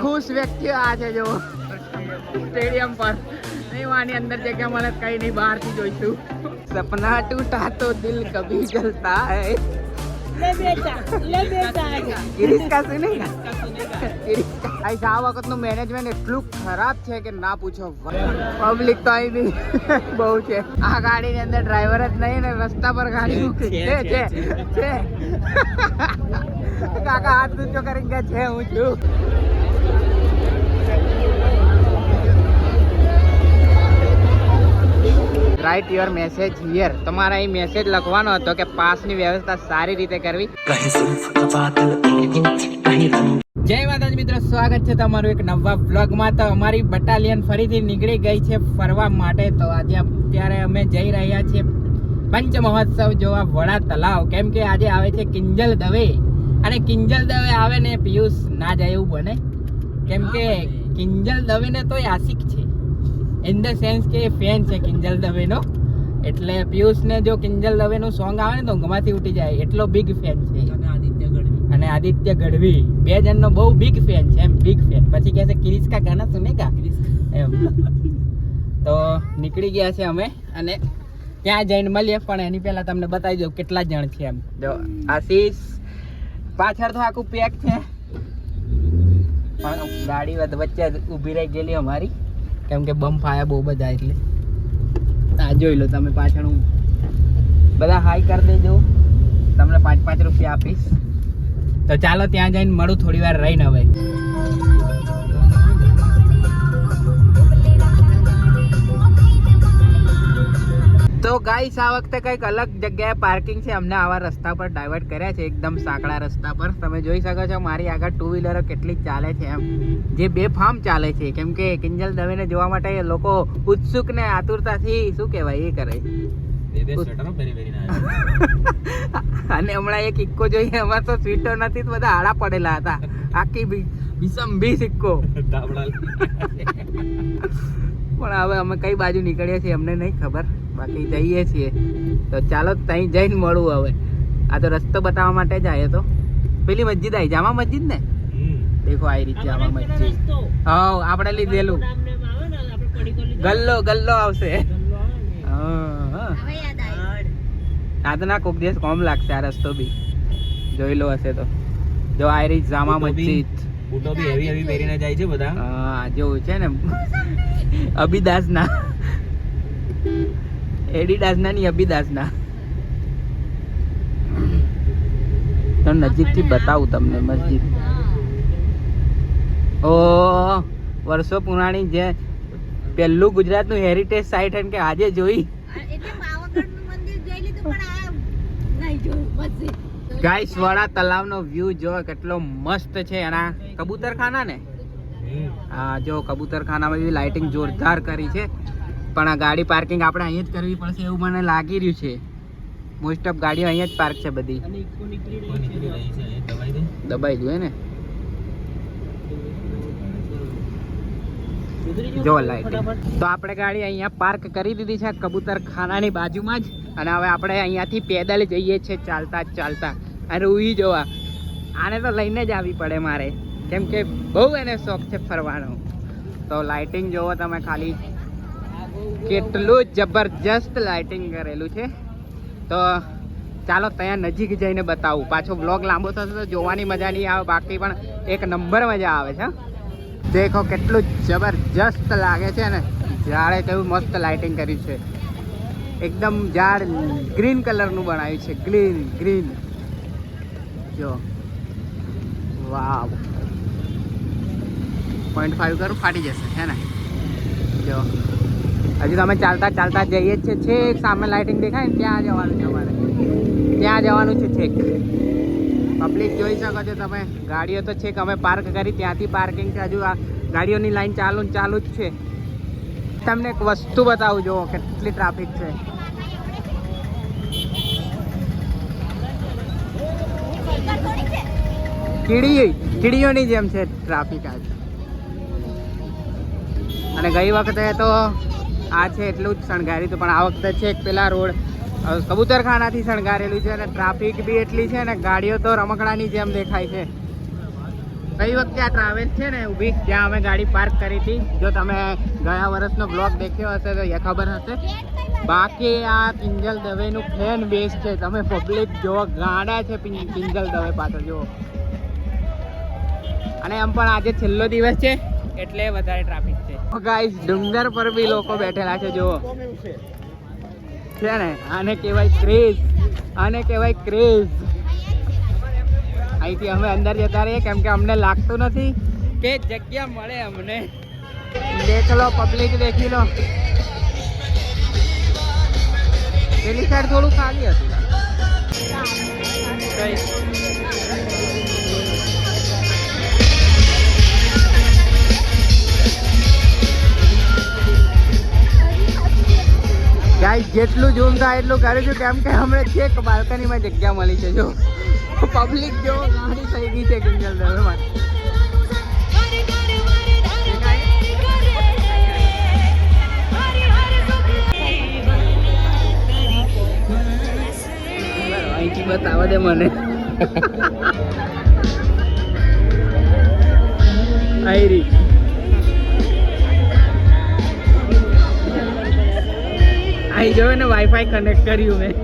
ખુશ વ્યક્તિઓ આ છે જો સ્ટેડિયમ પર નહીં વાની અંદર જગ્યા મળે કઈ નહીં બહારથી જોઈશું. સપના ટૂટા તો દિલ કભી જલતા હૈ. આ વખતનું મેનેજમેન્ટ એટલું ખરાબ છે કે ના પૂછો. પબ્લિક તો અહીં બી બહુ છે. આ ગાડીની અંદર ડ્રાઈવર જ નહીં ને રસ્તા પર ગાડી મૂકી છે. કાકા હાથ ઊંચો કરી ગયા છે. હું છું રાઇટ યોર મેસેજ હિયર. તમારે અહીં મેસેજ લખવાનો હતો કે પાસની વ્યવસ્થા સારી રીતે કરવી. જય માતાજી મિત્રો, સ્વાગત છે તમારું એક નવા વ્લોગમાં. તો અમારી બટાલિયન ફરીથી નીકળી ગઈ છે ફરવા માટે. તો આજે અત્યારે અમે જઈ રહ્યા છીએ પંચ મહોત્સવ જોવા વડા તલાવ. કેમ કે આજે આવે છે કિંજલ દવે, અને કિંજલ દવે આવે ને પિયુષ ના જાય એવું બને. કેમ કે કિંજલ દવે ને તો આશિક છે, ઇન ધ સેન્સ કે ફેન છે કિંજલ દવેનો. એટલે પિયુષને જો કિંજલ દવેનું સોંગ આવે ને તો ગમાથી ઉઠી જાય, એટલો બિગ ફેન છે. અને આદિત્ય ગઢવી બે જણનો બહુ બિગ ફેન છે, એમ બિગ ફેન. પછી કહે છે કિરીશ કા ગાના સુને કા એમ. તો નીકળી ગયા છે અમે, અને ત્યાં જઈને મળીએ. પણ એની પહેલા તમને બતાવી દઉં કેટલા જણ છે એમ. જો આશીષ પાછળ તો આખું પેક છે, પણ ગાડી વચ્ચે ઊભી રહી ગયેલી અમારી, કેમ કે બમ્પ આયા બહુ બધા. એટલે આ જોઈ લો તમે પાછળ. હું બધા હાઈ કરી દેજો, તમને 5-5 રૂપિયા આપીશ. તો ચાલો ત્યાં જઈને મળું થોડી વાર રહીને. હવે તો ગાઈસ આ વખતે કંઈક અલગ જગ્યાએ પાર્કિંગ છે. અમને આવા રસ્તા પર ડાયવર્ટ કર્યા છે, એકદમ સાંકડા રસ્તા પર. તમે જોઈ શકો છો મારી આગળ 2 વ્હીલરો કેટલી ચાલે છે એમ, જે બેફામ ચાલે છે. કેમ કે કિંજલ દવેને જોવા માટે લોકો ઉત્સુક ને આતુરતાથી શું કહેવાય એ કરે. અને હમણાં એક ઇક્કો જોઈએ, એમાં તો સીટો નથી, બધા આડા પડેલા હતા. આખી બીસમ ઇક્કો. પણ હવે અમે કઈ બાજુ નીકળીએ છીએ અમને નહીં ખબર, બાકી જઈએ છીએ. તો ચાલો ત્યાં જઈને મળું. હવે આ તો રસ્તો બતાવવા માટે જ આવ્યો તો. પેલી મસ્જિદ આવી, જામા મસ્જિદ ને દેખો આવી રીતે જામા મસ્જિદ. હા આપણે લીધેલું ગલ્લો આવશે. આ તો ના કોક દિવસ કોમ લાગશે આ રસ્તો બી, જોઈ લો હશે તો. જો આ રહી જામા મસ્જિદ. બૂટો બી હેવી પહેરીને જાય છે બધા. હા જેવું છે ને અબીદાસ ના, એડિડાસ ના ની અબીદાસ ના. તો નજીક થી બતાવું તમને મસ્જિદ. ઓ વર્ષો પુરાણી જે પહેલું ગુજરાતનું હેરિટેજ સાઇટ કે આજે જોઈ. ગાઈસ વડા તલાવનો વ્યૂ જો કેટલો મસ્ત છે. એના કબૂતરખાના ને, હા જો કબૂતરખાનામાં બી લાઇટિંગ જોરદાર કરી છે. પણ આ ગાડી પાર્કિંગ આપણે અહીંયા જ કરવી પડશે એવું મને લાગી રહ્યું છે. મોસ્ટ ઓફ ગાડીઓ અહીંયા જ પાર્ક છે બધી. દબાઈ જોઈએ ને જો લાઇટિંગ. તો આપણે ગાડી અહીંયા પાર્ક કરી દીધી છે કબૂતરખાનાની બાજુમાં જ. અને હવે આપણે અહીંયાથી પેદલ જઈએ છીએ ચાલતા. અને ઉઈ જોવા આને તો લઈને જ આવી પડે મારે, કેમ કે બહુ એને શોખ છે ફરવાનો. તો લાઇટિંગ જોવો તમે ખાલી, કેટલું જબરજસ્ત લાઇટિંગ કરેલું છે. તો ચાલો ત્યાં નજીક જઈને બતાવું. પાછો બ્લોગ લાંબો થશે તો જોવાની મજા નહીં આવે, બાકી પણ એક નંબર મજા આવે છે. દેખો કેટલું જબરજસ્ત લાગે છે ને. ઝાડે કેવું મસ્ત લાઇટિંગ કર્યું છે, એકદમ ઝાડ ગ્રીન કલરનું બનાવ્યું છે. ગ્રીન જો વાવ. 0.5 કરું ફાટી જશે છે ને. જો હજુ તમે ચાલતા જઈએ જ છે. છેક સામે લાઇટિંગ દેખાય ને ત્યાં જવાનું છે અમારે, ત્યાં જવાનું છે છેક. પબ્લિક જોઈ શકો છો તમે. ગાડીઓ તો છેક અમે પાર્ક કરી ત્યાંથી પાર્કિંગ છે. હજુ આ ગાડીઓની લાઈન ચાલુ જ છે. તમને એક વસ્તુ બતાવું, જો કેટલી ટ્રાફિક છે. કીડીઓની જેમ છે ટ્રાફિક આજ. અને ગઈ વખતે તો આ છે એટલું જ શણગાર્યું હતું, પણ આ વખતે છે પેલા રોડ કબૂતરખાનાથી શણગારેલું છે. અને ટ્રાફિક બી એટલી છે ને, ગાડીઓ તો રમકડાની જેમ દેખાય છે. કઈ વખતે આ ટ્રાવેલ્સ છે ને ઊભી જ્યાં અમે ગાડી પાર્ક કરી હતી, જો તમે ગયા વર્ષનો બ્લોગ દેખ્યો હશે તો એ ખબર હશે. બાકી આ કિંજલ દવેનું ફેન બેઝ છે. તમે પબ્લિક જો ગાડા છે કિંજલ દવે પાછળ જો. અને એમ પણ આજે છેલ્લો દિવસ છે એટલે વધારે ટ્રાફિક છે. ગાઈસ ડુંગર પર બી લોકો બેઠેલા છે જો છે ને. આને કહેવાય ક્રેઝ, આને કહેવાય ક્રેઝ. અહીંથી અમે અંદર જતા રહીએ કેમ કે અમને લાગતું નથી કે જગ્યા મળે અમને. દેખ લો પબ્લિક, દેખી લો. પેલી સાઈડ થોડું ખાલી હતું. ગાઈસ જેટલું ઝૂમ થાય એટલું કરું છું કેમ કે હમણાં છેક બાલ્કનીમાં જગ્યા મળી છે. જો પબ્લિક જો ગાડી થઈ ગઈ છે કિંજલ દવેમાં. અહીંથી બતાવા દે મને. આયરી અહીં જોયું ને, વાઈફાઈ કનેક્ટ કર્યું મેં.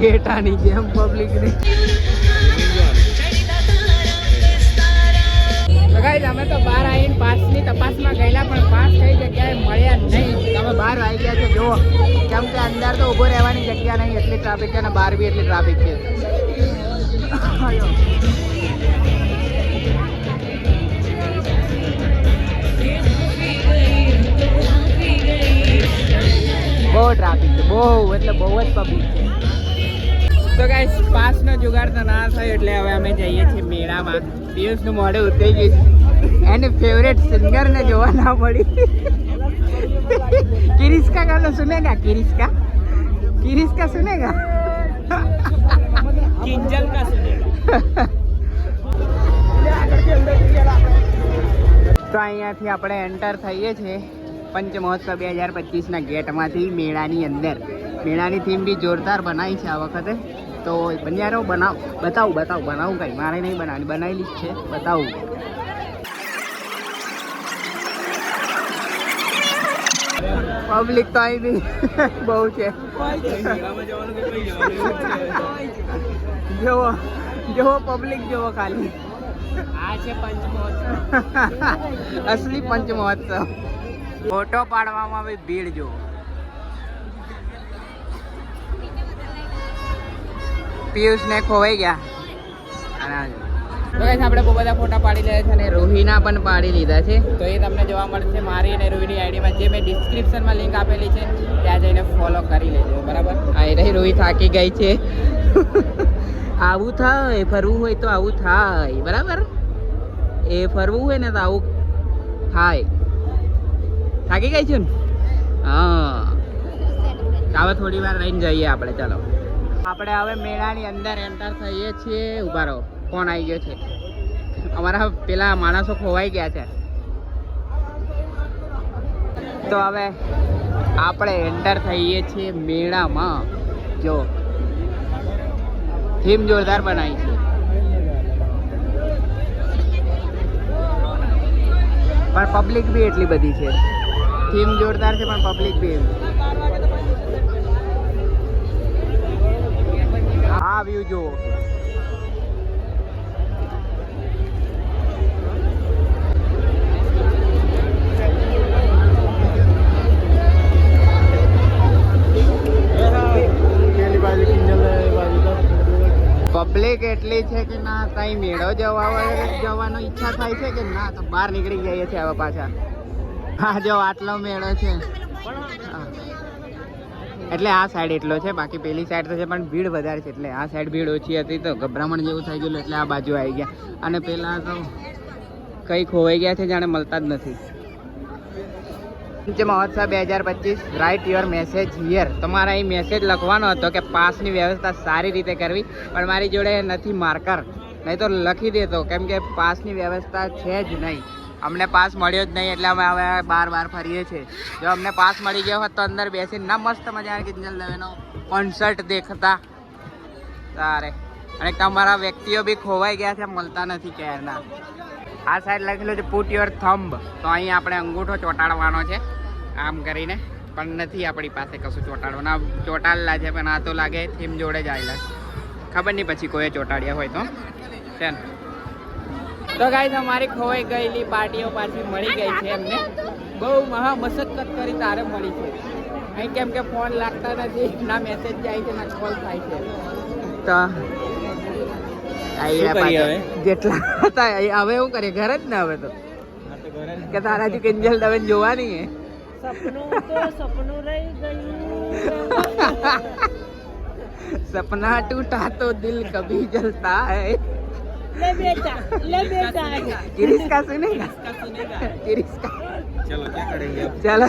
ગેટાની જેમ પબ્લિક ની. અમે તો બહાર આવીને પાસની તપાસમાં ગયેલા પણ પાસ કઈ જગ્યાએ મળ્યા નહીં. તમે બહાર આવી ગયા છે જુઓ, કેમ કે અંદર તો ઊભો રહેવાની જગ્યા નહીં, એટલી ટ્રાફિક છે અને બહાર બી એટલી ટ્રાફિક છે. બહુ ટ્રાફિક છે, બહુ એટલે બહુ જ પબ્લિક છે. તો ગાઈસ પાસનો જુગાડ તો ના થયો એટલે હવે અમે જઈએ છીએ મેળામાં. પિયુષનું મોઢે ઉતરી ગયું, એની ફેવરેટ સિંગર ને જોવા ના મળી. કિરિસ્કા ગાનો સુનેગા? કિરિસ્કા કિરિસ્કા સુનેગા? કિંજલ કા સુનેગા. તો અહીંયાથી આપણે એન્ટર થઈએ છીએ પંચ મહોત્સવ 2025ના ગેટમાંથી મેળાની અંદર. મેળાની થીમ બી જોરદાર બનાવી છે આ વખતે. તો બન્યા રહો, બનાવું કંઈ મારે નહીં બનાવવાની, બનાવેલી જ છે, બતાવું. પબ્લિક તો અહીં બી બહુ છે. જોવો જોવો પબ્લિક જોવો ખાલી. આ છે પંચ મહોત્સવ, અસલી પંચ મહોત્સવ. ફોટો પાડવામાં બી ભીડ જો. પિયુષ ને ખોવાઈ ગયા. આપણે બહુ બધા ફોટા પાડી લીધા છે અને રોહિના પણ પાડી લીધા છે. તો એ તમને જોવા મળશે મારી અને રોહિની આઈડીમાં, જે મેં ડિસ્ક્રિપ્શનમાં લિંક આપેલી છે ત્યાં જઈને ફોલો કરી લેજો, બરાબર. આ રહી રોહિત થાકી ગઈ છે. આવું થાય, ફરવું હોય તો આવું થાય, બરાબર. એ ફરવું હોય ને તો આવું થાય. થાકી ગઈ છે ને? હા, હવે થોડી વાર રહીને જઈએ આપણે. ચાલો આપણે હવે મેળાની અંદર એન્ટર થઈએ છીએ. ઉભા રહો, કોણ આવી ગયો છે? અમારા પેલા માણસો ખોવાઈ ગયા છે. તો હવે આપણે એન્ટર થઈએ છીએ મેળામાં. જો થીમ જોરદાર બનાવી છે, પણ પબ્લિક બી એટલી બધી છે. થીમ જોરદાર છે પણ પબ્લિક બી એવી. આ વ્યૂ જુઓ. પબ્લિક એટલી છે કે ના કઈ મેળો જવાનો ઈચ્છા થાય છે કે ના તો બહાર નીકળી જઈએ છીએ હવે પાછા. હા જો આટલો મેળો છે એટલે આ સાઈડ એટલો છે, બાકી પેલી સાઈડ તો છે પણ ભીડ વધારે છે. એટલે આ સાઈડ ભીડ ઓછી હતી તો ગભરામણ જેવું થઈ ગયેલું એટલે આ બાજુ આવી ગયા. અને પેલા તો કઈ ખોવાઈ ગયા છે, જાણે મળતા જ નથી. પંચ મહોત્સવ 2025 રાઇટ યોર મેસેજ હિયર. તમારે અહીં મેસેજ લખવાનો હતો કે પાસની વ્યવસ્થા સારી રીતે કરવી, પણ મારી જોડે નથી માર્કર, નહીં તો લખી દેતો, કેમ કે પાસની વ્યવસ્થા છે જ નહીં. અમને પાસ મળ્યો જ નહીં એટલે અમે હવે બાર ફરીએ છીએ. જો અમને પાસ મળી ગયો હોત તો અંદર બેસીને ના મસ્ત મજા આવે કિંજલ દવેનો કોન્સર્ટ દેખતા તારે. અને તમારા વ્યક્તિઓ બી ખોવાઈ ગયા છે, મળતા નથી ક્યારના. આ સાઈડ લખેલું છે પુટ યોર થંબ, તો અહીં આપણે અંગૂઠો ચોંટાડવાનો છે આમ કરીને, પણ નથી આપણી પાસે કશું ચોંટાડવાનું. ચોંટાડેલા છે પણ આ તો લાગે થીમ જોડે જ આવેલા, ખબર નહીં પછી કોઈ ચોંટાડ્યા હોય તો છે ને. તો ગાઈસ અમારી ખોવાઈ ગયેલી પાર્ટીઓ પાછી મળી ગઈ છે એમને. બહુ મહા મશક્કત કરી તારે મળી છે. અહીં કેમ કે ફોન લાગતા નથી, ના મેસેજ જાય છે ના કોલ થાય છે. તો જેટલા હતા હવે એવું કરીએ ઘર જ ને હવે તો કે તારાથી કિંજલ દવે જોવાની હે. सपना टूटा तो दिल कभी जलता है. ले बेटा किरिस का सुनेगा किरिस का. चलो क्या करेंगे अब. चलो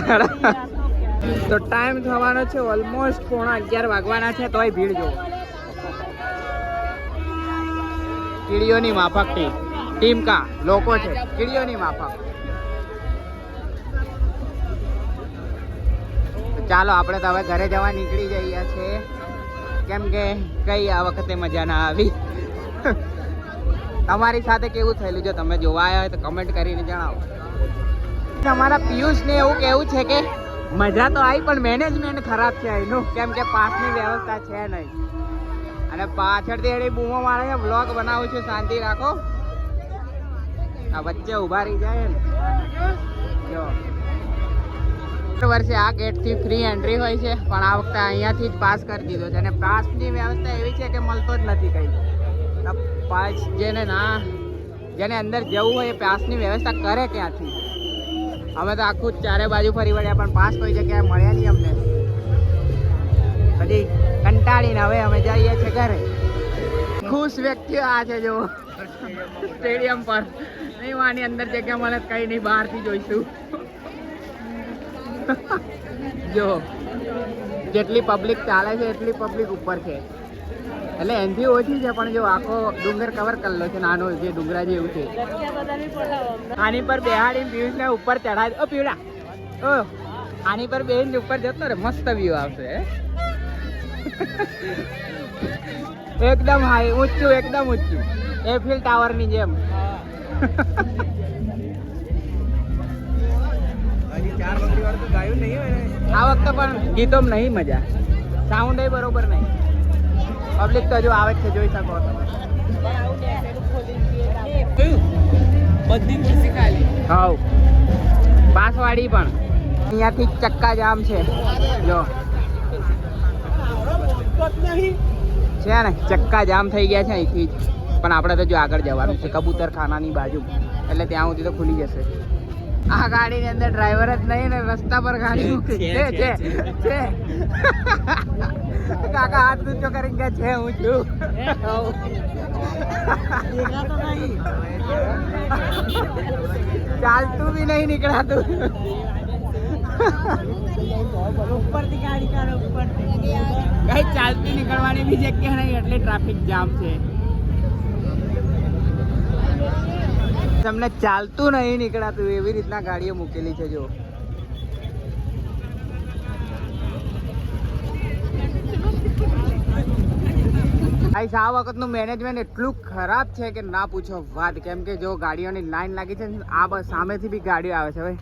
તો ટાઈમ થવાનો છે ઓલમોસ્ટ 11:15 વાગવાના છે, તોય ભીડ જો. કીડીઓની માફક ટીમ કા લોકો છે, કીડીઓની માફક. ચાલો આપણે તો હવે ઘરે જવા નીકળી જઈએ છીએ, કેમ કે કઈ આ વખતે મજા ના આવી. તમારી સાથે કેવું થયેલું જો તમે જોવા આવ્યા હોય તો કમેન્ટ કરીને જણાવો. તમારા પિયુષને એવું કેવું છે કે મજા તો આવી પણ મેનેજમેન્ટ ખરાબ છે એનું, કેમ કે પાસની વ્યવસ્થા છે નહીં. અને પાછળથી એની બૂમો મારે છે વ્લોગ બનાવું છું, શાંતિ રાખો. આ વચ્ચે ઊભા રહી જાય ને જો. વર્ષે આ ગેટથી ફ્રી એન્ટ્રી હોય છે, પણ આ વખતે અહીંયાથી જ પાસ કરી દીધો છે. અને પાસની વ્યવસ્થા એવી છે કે મળતો જ નથી કંઈ. પાસ જેને અંદર જવું હોય એ પાસની વ્યવસ્થા કરે ક્યાંથી. અમે તો આખું ચારે બાજુ ફરી વળ્યા પણ પાસ કોઈ જગ્યાએ મળ્યા નહીં અમને. પછી કંટાળીને હવે અમે જઈએ છીએ ઘરે. ખુશ વ્યક્તિઓ આ છે જો સ્ટેડિયમ પર. નહીં આની અંદર જગ્યા મળે કંઈ નહીં, બહારથી જોઈશું. જો જેટલી પબ્લિક ચાલે છે એટલી પબ્લિક ઉપર છે, એટલે એનથી ઓછી છે પણ જો આખો ડુંગર કવર કરેલો છે, નાનો જે ડુંગરા જેવું છે. આની પર બેહાડી પિયુષને ઉપર ચઢાવી. ઓ પીવડા ઓ આની પર બેન ઉપર જતો રે, મસ્ત વ્યૂ આવશે. એકદમ હાઈ ઊંચું, એકદમ ઊંચું એફિલ ટાવરની જેમ. આ વખતે પણ ગીતો નહીં મજા, સાઉન્ડ એ બરોબર નહીં. પબ્લિક તો જો આવે છે જોઈ શકો તમે. બધી ખુશી ખાલી હાવ પાસવાડી પણ અહીંયાથી ચક્કા જામ છે જો. છે ને ચક્કા જામ થઈ ગયા છે અહીંથી જ. પણ આપણે તો જો આગળ જવાનું છે કબૂતર ખાનાની બાજુ, એટલે ત્યાં સુધી તો ખુલી જશે. આ ગાડીની અંદર ડ્રાઈવર જ નહીં ને રસ્તા પર ગાડી મૂકી છે. કાકા હાથ ઊંચો કરી ગયા છે, હું છું. ચાલતું બી નહીં નીકળાતું. કઈ ચાલતી નીકળવાની બી જગ્યા નહીં, એટલે ટ્રાફિક જામ છે. તમને ચાલતું નહીં નીકળાતું એવી રીતના ગાડીઓ મૂકેલી છે જો. આ વખતનું મેનેજમેન્ટ એટલું ખરાબ છે કે ના પૂછો વાત. કેમ કે જો ગાડીઓની લાઈન લાગી છે, આ બસ સામેથી બી ગાડીઓ આવે છે. હવે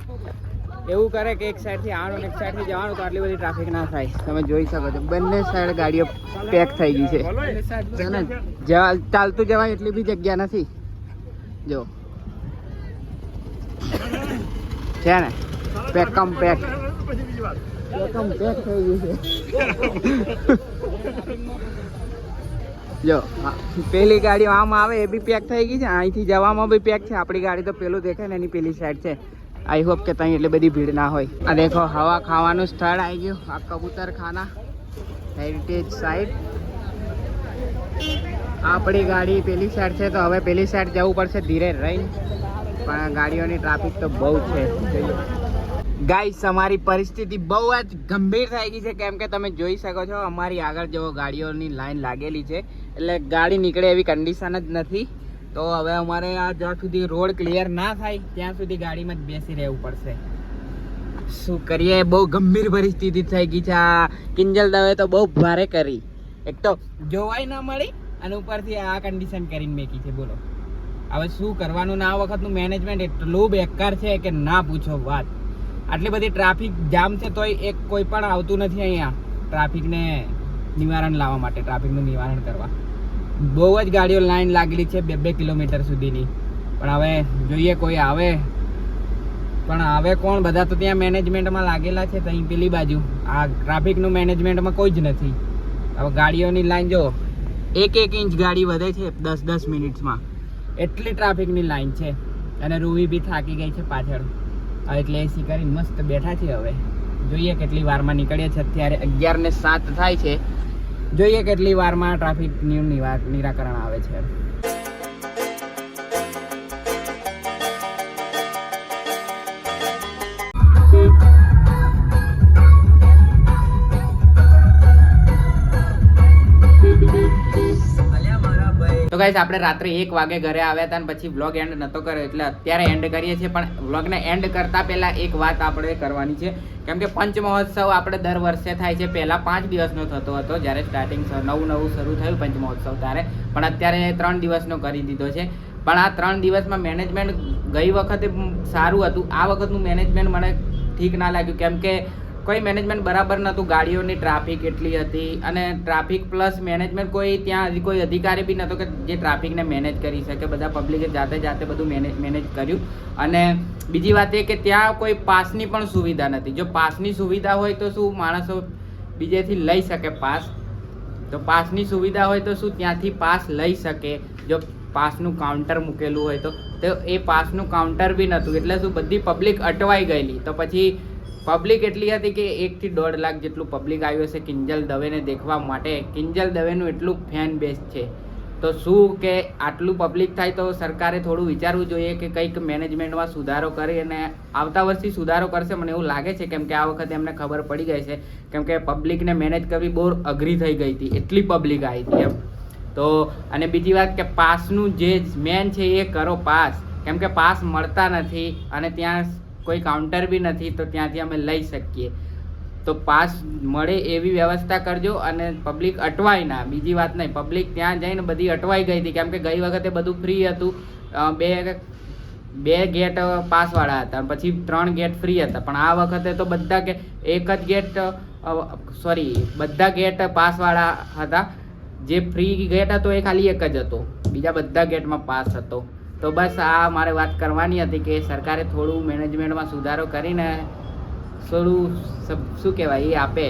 એવું કરે કે એક સાઈડથી આવવાનું એક સાઈડથી જવાનું તો આટલી બધી ટ્રાફિક ના થાય. તમે જોઈ શકો છો બંને સાઈડ ગાડીઓ પેક થઈ ગઈ છે ને. ચાલતું જવાય એટલી બી જગ્યા નથી જો. છે ને પેકમ પેક થઈ ગઈ છે જો. પેલી ગાડીઓ આમ આવે એ બી પેક થઈ ગઈ છે, અહીંથી જવામાં બી પેક છે. આપણી ગાડી તો પેલું દેખાય ને એની પેલી સાઈડ છે. આઈ હોપ કે ત્યાં એટલી બધી ભીડ ના હોય. આ દેખો હવા ખાવાનું સ્થળ આવી ગયું, આ કબૂતર ખાના હેરિટેજ સાઈડ. આપણી ગાડી પેલી સાઈડ છે તો હવે પેલી સાઈડ જવું પડશે ધીરે રહીને, પણ ગાડીઓની ટ્રાફિક તો બહુ છે. ગાઈસ અમારી પરિસ્થિતિ બહુ જ ગંભીર થઈ ગઈ છે, કેમ કે તમે જોઈ શકો છો અમારી આગળ જો ગાડીઓની લાઈન લાગેલી છે, એટલે ગાડી નીકળે એવી કન્ડિશન જ નથી. તો હવે અમારે આ જ્યાં સુધી રોડ ક્લિયર ના થાય ત્યાં સુધી ગાડીમાં જ બેસી રહેવું પડશે. શું કરીએ, બહુ ગંભીર પરિસ્થિતિ થઈ ગઈ છે. આ કિંજલ દવે તો બહુ ભારે કરી, એક તો જોવાય ના મળી અને ઉપરથી આ કન્ડિશન કરીને મેકી છે. બોલો હવે શું કરવાનું ને? આ વખતનું મેનેજમેન્ટ એટલું બેકાર છે કે ના પૂછો વાત. આટલી બધી ટ્રાફિક જામ છે તોય એક કોઈ પણ આવતું નથી અહીંયા ટ્રાફિકને નિવારણ લાવવા માટે, ટ્રાફિકનું નિવારણ કરવા. બહુ જ ગાડીઓ લાઈન લાગેલી છે 2-2 કિલોમીટર સુધીની. પણ હવે જોઈએ કોઈ આવે, પણ હવે કોણ? બધા તો ત્યાં મેનેજમેન્ટમાં લાગેલા છે. ત્યાં પેલી બાજુ આ ટ્રાફિકનું મેનેજમેન્ટમાં કોઈ જ નથી. હવે ગાડીઓની લાઈન જો 1 ઇંચ ગાડી વધે છે 10 મિનિટમાં, એટલી ટ્રાફિકની લાઈન છે. અને રૂવી બી થાકી ગઈ છે પાછળ, એટલે એસી કરીને મસ્ત બેઠા છે. હવે જોઈએ કેટલી વારમાં નીકળીએ છીએ. અત્યારે 11:07 થાય છે. જોઈએ કેટલી વારમાં ટ્રાફિકનું નિરાકરણ આવે છે. તો ગાઈસ આપણે રાત્રે 1 વાગે ઘરે આવ્યા હતા અને પછી વ્લોગ એન્ડ નતો કર્યો, એટલે અત્યારે એન્ડ કરીએ છીએ. પણ વ્લોગને એન્ડ કરતા પહેલા એક વાત આપણે કરવાની છે, કેમ કે પંચ મહોત્સવ આપણે દર વર્ષે થાય છે. પહેલા 5 દિવસનો થતો હતો જ્યારે સ્ટાર્ટિંગ નવું શરૂ થયું પંચ મહોત્સવ ત્યારે, પણ અત્યારે 3 દિવસનો કરી દીધો છે. પણ આ 3 દિવસમાં મેનેજમેન્ટ ગઈ વખતે સારું હતું, આ વખતનું મેનેજમેન્ટ મને ઠીક ના લાગ્યું. કેમ કે કોઈ મેનેજમેન્ટ બરાબર નહોતું. ગાડીઓની ટ્રાફિક એટલી હતી અને ટ્રાફિક પ્લસ મેનેજમેન્ટ કોઈ ત્યાં કોઈ અધિકારી બી નહોતો કે જે ટ્રાફિકને મેનેજ કરી શકે. બધા પબ્લિકે જાતે બધું મેનેજ કર્યું. અને બીજી વાત એ કે ત્યાં કોઈ પાસની પણ સુવિધા નથી. જો પાસની સુવિધા હોય તો શું માણસો બીજેથી લઈ શકે પાસ? તો પાસની સુવિધા હોય તો શું ત્યાંથી પાસ લઈ શકે? જો પાસનું કાઉન્ટર મૂકેલું હોય તો એ પાસનું કાઉન્ટર બી નહોતું, એટલે શું બધી પબ્લિક અટવાઈ ગયેલી. તો પછી પબ્લિક એટલી હતી કે 1 થી 1.5 લાખ જેટલું પબ્લિક આવ્યું હશે કિંજલ દવેને દેખવા માટે. કિંજલ દવેનું એટલું ફેન બેઝ છે. તો શું કે આટલું પબ્લિક થાય તો સરકારે થોડું વિચારવું જોઈએ કે કંઈક મેનેજમેન્ટમાં સુધારો કરી અને આવતા વર્ષથી સુધારો કરશે મને એવું લાગે છે. કેમ કે આ વખતે એમને ખબર પડી ગઈ છે, કેમ કે પબ્લિકને મેનેજ કરવી બહુ અઘરી થઈ ગઈ હતી, એટલી પબ્લિક આવી હતી એમ. તો અને બીજી વાત કે પાસનું જે મેન છે એ કરો પાસ, કેમ કે પાસ મળતા નથી અને ત્યાં કોઈ કાઉન્ટર બી નથી, તો ત્યાંથી અમે લઈ શકીએ. તો પાસ મળે એવી વ્યવસ્થા કરજો અને પબ્લિક અટવાય ના. બીજી વાત નહીં, પબ્લિક ત્યાં જઈને બધી અટવાઈ ગઈ હતી. કેમ કે ગઈ વખતે બધું ફ્રી હતું. બે ગેટ પાસવાળા હતા, પછી 3 ગેટ ફ્રી હતા. પણ આ વખતે તો બધા બધા ગેટ પાસવાળા હતા. જે ફ્રી ગેટ હતો એ ખાલી એક જ હતો, બીજા બધા ગેટમાં પાસ હતો. તો બસ આ મારે વાત કરવાની હતી કે સરકારે થોડું મેનેજમેન્ટમાં સુધારો કરીને થોડું શું કહેવાય એ આપે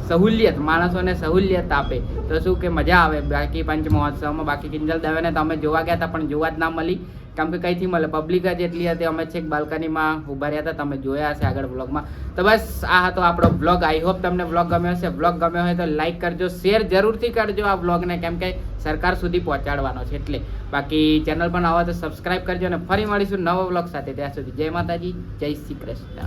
સહુલિયત, માણસોને સહુલિયત આપે તો શું કે મજા આવે. બાકી પંચ મહોત્સવમાં બાકી કિંજલ દવેને તો અમે જોવા ગયા હતા પણ જોવા જ ના મળી. કેમ કે કંઈથી મળે, પબ્લિક જ એટલી હતી. અમે છેક બાલ્કનીમાં ઊભા રહ્યા હતા, તમે જોયા હશે આગળ વ્લોગમાં. તો બસ આ હતો આપણો વ્લોગ. આઈ હોપ તમને વ્લોગ ગમ્યો હશે. વ્લોગ ગમ્યો હોય તો લાઈક કરજો, શેર જરૂરથી કરજો આ વ્લોગને, કેમ કે સરકાર સુધી પહોંચાડવાનો છે એટલે. બાકી ચેનલ પર આવો તો સબસ્ક્રાઇબ કરજો અને ફરી મળીશું નવો વ્લોગ સાથે. ત્યાં સુધી જય માતાજી, જય શ્રી કૃષ્ણ.